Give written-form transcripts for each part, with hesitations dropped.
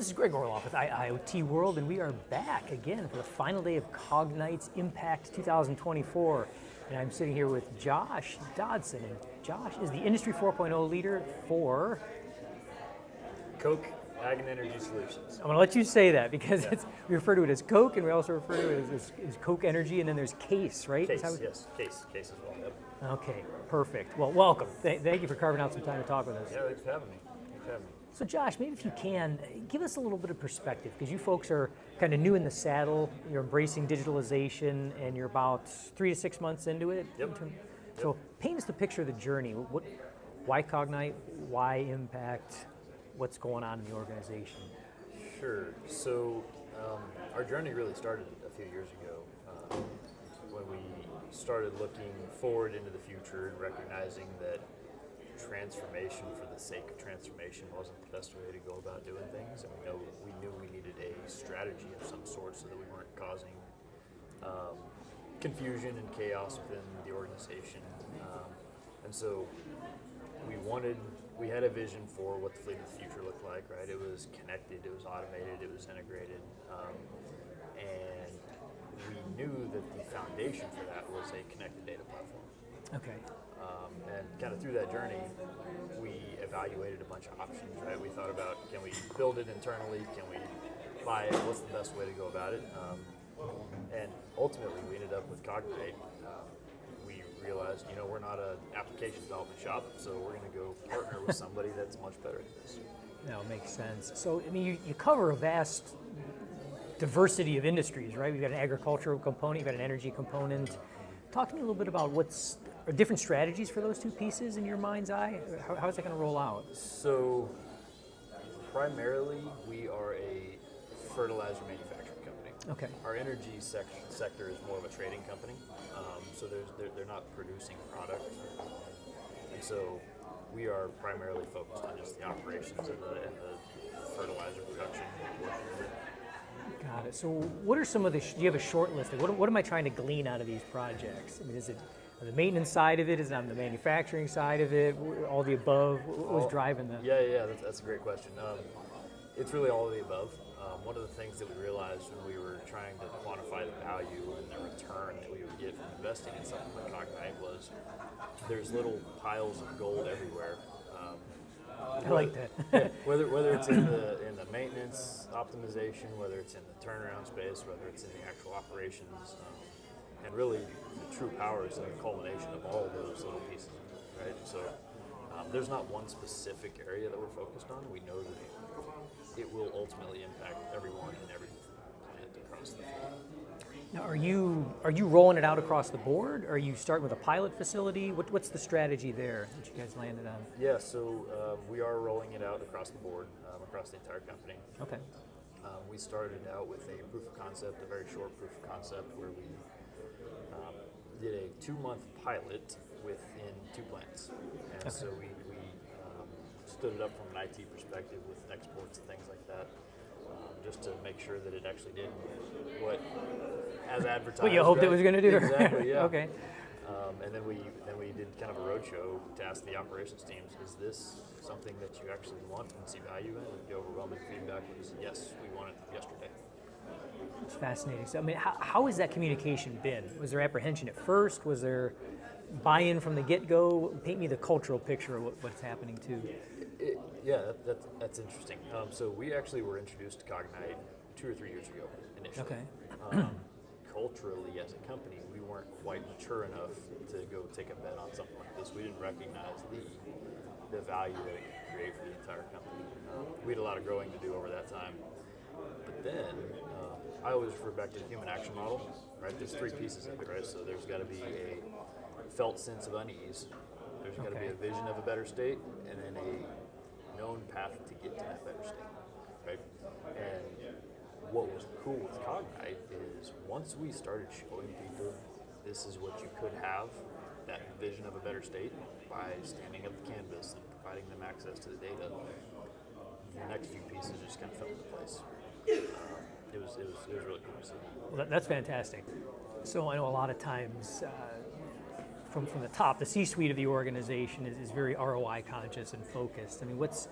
This is Greg Orloff with IoT World, and we are back again for the final day of Cognite's Impact 2024. And I'm sitting here with Josh Dotson, and Josh is the Industry 4.0 leader for Koch Ag Energy Solutions. I'm going to let you say that because we refer to it as Koch, and we also refer to it as Koch Energy, and then there's KAES, right? KAES, yes, KAES as well. Yep. Okay, perfect. Well, welcome. Thank you for carving out some time to talk with us. Yeah, thanks for having me. So Josh, maybe if you can, give us a little bit of perspective, because you folks are kind of new in the saddle, you're embracing digitalization, and you're about 3 to 6 months into it. Yep. So paint us the picture of the journey. Why Cognite? Why Impact? What's going on in the organization? Sure. So our journey really started a few years ago when we started looking forward into the future and recognizing that transformation for the sake of transformation wasn't the best way to go about doing things, and we knew we needed a strategy of some sort so that we weren't causing confusion and chaos within the organization. And so we had a vision for what the fleet of the future looked like, right? It was connected, it was automated, it was integrated, and we knew that the foundation for that was a connected data platform. Okay. And kind of through that journey, we evaluated a bunch of options, right? We thought about, can we build it internally? Can we buy it? What's the best way to go about it? And ultimately, we ended up with Cognite. We realized, we're not an application development shop, so we're going to go partner with somebody that's much better at this. No, it makes sense. So, you cover a vast diversity of industries, right? We've got an agricultural component, you've got an energy component. Talk to me a little bit about are different strategies for those two pieces in your mind's eye? How is that going to roll out? So, primarily, we are a fertilizer manufacturing company. Okay. Our energy sector is more of a trading company, so they're not producing product. And so, we are primarily focused on just the operations and the fertilizer production portion of it. Got it. So what are some of do you have a short list? What am I trying to glean out of these projects? Is it on the maintenance side of it? Is it on the manufacturing side of it? All the above? What was driving that? Yeah, that's a great question. It's really all of the above. One of the things that we realized when we were trying to quantify the value and the return that we would get from investing in something like Cognite was there's little piles of gold everywhere. I like that. Yeah, whether it's in the maintenance optimization, whether it's in the turnaround space, whether it's in the actual operations, and really the true power is in the culmination of all of those little pieces, right? So there's not one specific area that we're focused on. We know that it will ultimately impact everyone and every plant across the field. Now, are you rolling it out across the board? Or are you starting with a pilot facility? What's the strategy there that you guys landed on? Yeah, so we are rolling it out across the board, across the entire company. Okay. We started out with a proof of concept, a very short proof of concept, where we did a 2-month pilot within 2 plants. And so we stood it up from an IT perspective with exports and things like that, just to make sure that it actually did what, as advertised. What you hoped it was going to do. Exactly, yeah. Okay. And then we did kind of a roadshow to ask the operations teams, is this something that you actually want and see value in? And the overwhelming feedback was, yes, we want it yesterday. It's fascinating. So, how has that communication been? Was there apprehension at first? Was there buy-in from the get-go? Paint me the cultural picture of what's happening too. That's interesting. So we actually were introduced to Cognite 2 or 3 years ago initially. Okay. Culturally, as a company, we weren't quite mature enough to go take a bet on something like this. We didn't recognize the value that it could create for the entire company. We had a lot of growing to do over that time. But then, I always refer back to the human action model, right? There's 3 pieces of it, right? So there's got to be a felt sense of unease. There's got to be a vision of a better state, and then a known path to get to that better state, right? And what was cool with Cognite is once we started showing people this is what you could have, that vision of a better state, by standing up the canvas and providing them access to the data, the next few pieces just kind of fell into place. It was really cool to see. Well, that's fantastic. So I know a lot of times from the top, the C-suite of the organization is very ROI conscious and focused. What's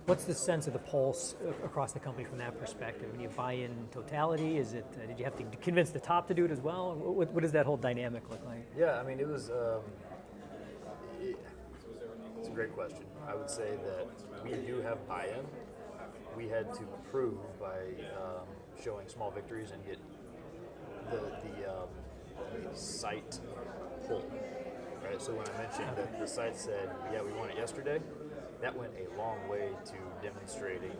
What's the sense of the pulse across the company from that perspective? When you buy in totality, is it? Did you have to convince the top to do it as well? What does that whole dynamic look like? Yeah, I mean, it was. It's a great question. I would say that we do have buy-in. We had to prove by showing small victories and get the site pull. Right. So when I mentioned that the site said, "Yeah, we want it yesterday," that went a long way to demonstrating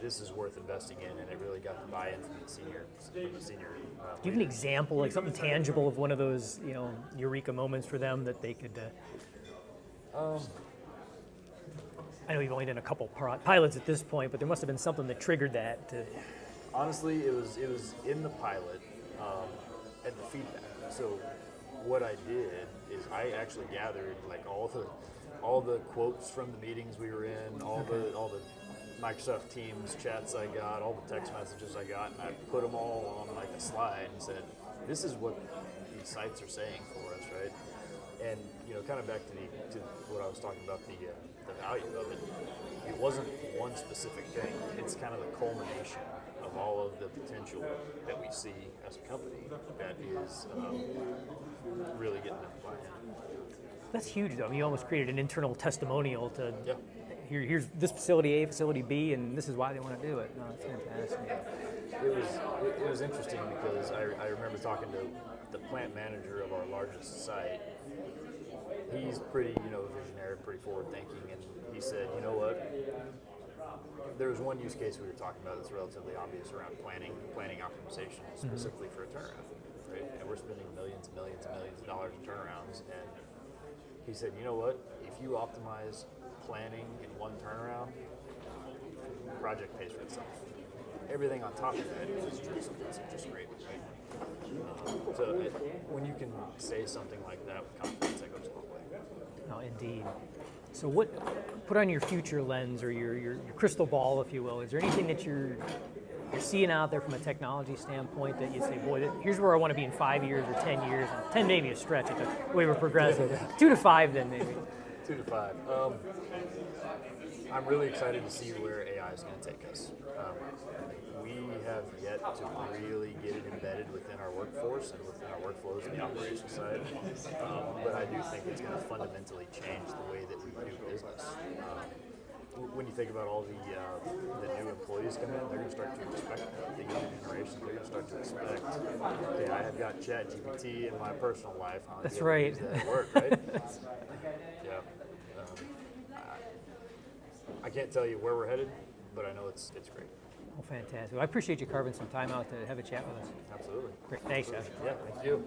this is worth investing in, and it really got the buy-in from the senior. Do you have an example, like something tangible of one of those, eureka moments for them that they could? I know you've only done a couple pilots at this point, but there must have been something that triggered that. Honestly, it was in the pilot and the feedback. So what I did is I actually gathered like all the quotes from the meetings we were in, all the Microsoft Teams chats I got, all the text messages I got, and I put them all on like a slide and said, "This is what these sites are saying for us, right?" And kind of back to what I was talking about, the value of it. It wasn't one specific thing. It's kind of the culmination of all of the potential that we see as a company that is really getting them to buy in. That's huge, though. I mean, you almost created an internal testimonial to here's this facility A, facility B, and this is why they want to do it. No, it's fantastic. It was interesting because I remember talking to the plant manager of our largest site. He's pretty, visionary, pretty forward-thinking, and he said, "You know what? There was one use case we were talking about that's relatively obvious around planning optimization, specifically for a turnaround, right? And we're spending millions and millions and millions of dollars in turnarounds." And he said, "You know what? If you optimize planning in one turnaround, the project pays for itself. Everything on top of that is just great, right?" So when you can say something like that with confidence, that goes a long way. No, indeed. So put on your future lens or your crystal ball, if you will. Is there anything that you're seeing out there from a technology standpoint that you say, boy, here's where I want to be in 5 years or 10 years? And 10 maybe a stretch, it's the way we're progressing. 2 to 5 then maybe. 2 to 5. I'm really excited to see where AI is going to take us. We have yet to really get it embedded within our workforce and within our workflows on the operations side. But I do think it's going to fundamentally change the way that we do business. When you think about all the new employees come in, they're going to start to expect the younger generation. They're going to start to expect, okay, I have got ChatGPT in my personal life. That's right. Use that at work, right? Yeah. I can't tell you where we're headed, but I know it's great. Well, fantastic. Well, I appreciate you carving some time out to have a chat with us. Absolutely. Great. Thanks, Josh. Yeah, thank you.